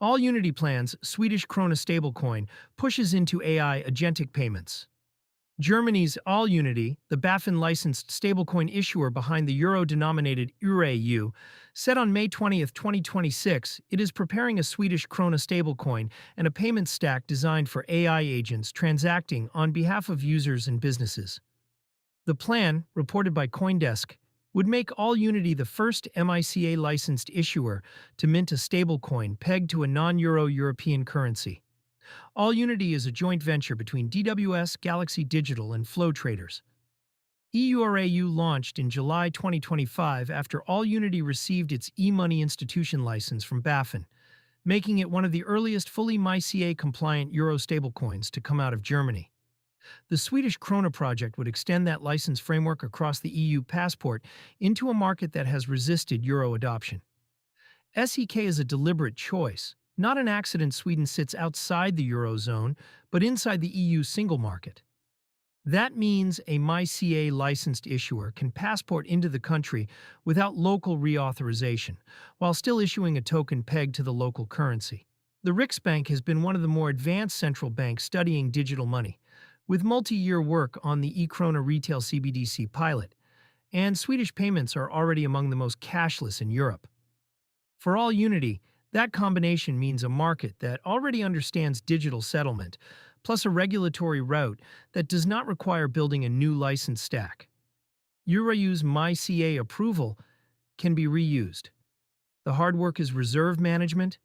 AllUnity plans Swedish Krona stablecoin pushes into AI agentic payments. Germany's AllUnity, the BaFin-licensed stablecoin issuer behind the euro-denominated EUR, said on May 20, 2026, it is preparing a Swedish Krona stablecoin and a payment stack designed for AI agents transacting on behalf of users and businesses. The plan, reported by CoinDesk, would make AllUnity the first MiCA-licensed issuer to mint a stablecoin pegged to a non-euro European currency. AllUnity is a joint venture between DWS, Galaxy Digital, and Flow Traders. EURAU launched in July 2025 after AllUnity received its e-money institution license from BaFin, making it one of the earliest fully MiCA-compliant euro stablecoins to come out of Germany. The Swedish Krona project would extend that license framework across the EU passport into a market that has resisted euro adoption. SEK is a deliberate choice. Not an accident Sweden sits outside the Eurozone, but inside the EU single market. That means a MiCA licensed issuer can passport into the country without local reauthorization, while still issuing a token pegged to the local currency. The Riksbank has been one of the more advanced central banks studying digital money, with multi-year work on the e-Krona retail CBDC pilot, and Swedish payments are already among the most cashless in Europe. For AllUnity, that combination means a market that already understands digital settlement, plus a regulatory route that does not require building a new license stack. EURAU's MiCA approval can be reused. The hard work is reserve management,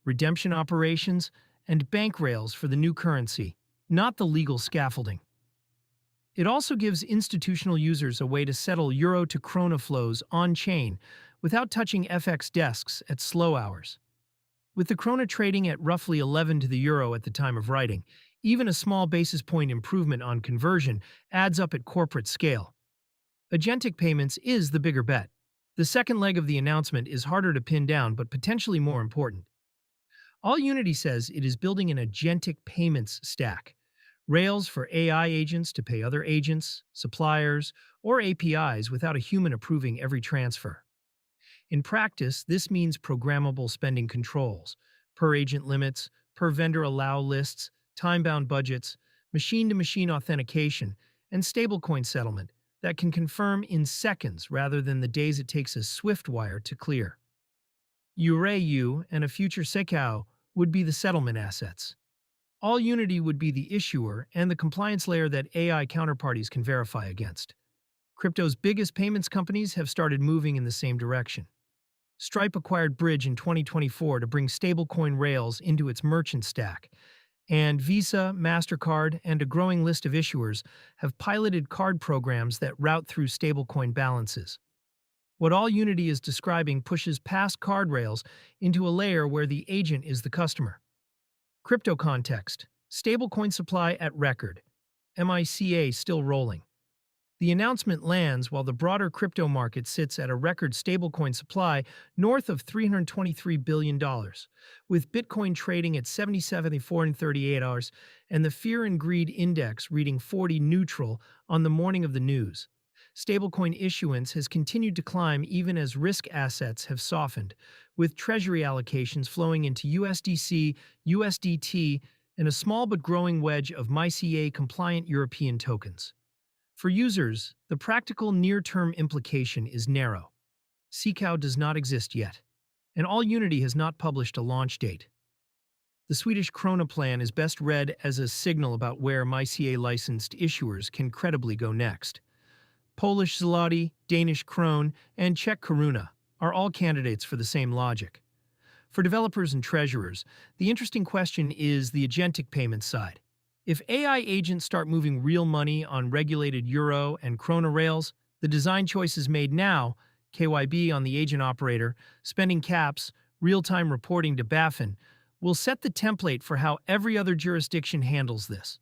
redemption operations, and bank rails for the new currency, not the legal scaffolding. It also gives institutional users a way to settle euro to krona flows on-chain without touching FX desks at slow hours. With the krona trading at roughly 11 to the euro at the time of writing, even a small basis point improvement on conversion adds up at corporate scale. Agentic payments is the bigger bet. The second leg of the announcement is harder to pin down but potentially more important. AllUnity says it is building an agentic payments stack, rails for AI agents to pay other agents, suppliers, or APIs without a human approving every transfer. In practice, this means programmable spending controls, per-agent limits, per-vendor allow lists, time-bound budgets, machine-to-machine authentication, and stablecoin settlement that can confirm in seconds rather than the days it takes a SwiftWire to clear. EURAU and a future SECAO would be the settlement assets. AllUnity would be the issuer and the compliance layer that AI counterparties can verify against. Crypto's biggest payments companies have started moving in the same direction. Stripe acquired Bridge in 2024 to bring stablecoin rails into its merchant stack, and Visa, MasterCard, and a growing list of issuers have piloted card programs that route through stablecoin balances. What AllUnity is describing pushes past card rails into a layer where the agent is the customer. Crypto context: stablecoin supply at record, MiCA still rolling. The announcement lands while the broader crypto market sits at a record stablecoin supply north of $323 billion, with Bitcoin trading at 77,438 hours and the Fear and Greed Index reading 40 neutral on the morning of the news. Stablecoin issuance has continued to climb even as risk assets have softened, with treasury allocations flowing into USDC, USDT, and a small but growing wedge of MiCA-compliant European tokens. For users, the practical near-term implication is narrow. SECAO does not exist yet, and AllUnity has not published a launch date. The Swedish Krona plan is best read as a signal about where MiCA-licensed issuers can credibly go next. Polish zloty, Danish krone, and Czech koruna are all candidates for the same logic. For developers and treasurers, the interesting question is the agentic payment side. If AI agents start moving real money on regulated euro and krona rails, the design choices made now, KYB on the agent operator, spending caps, real-time reporting to BaFin, will set the template for how every other jurisdiction handles this.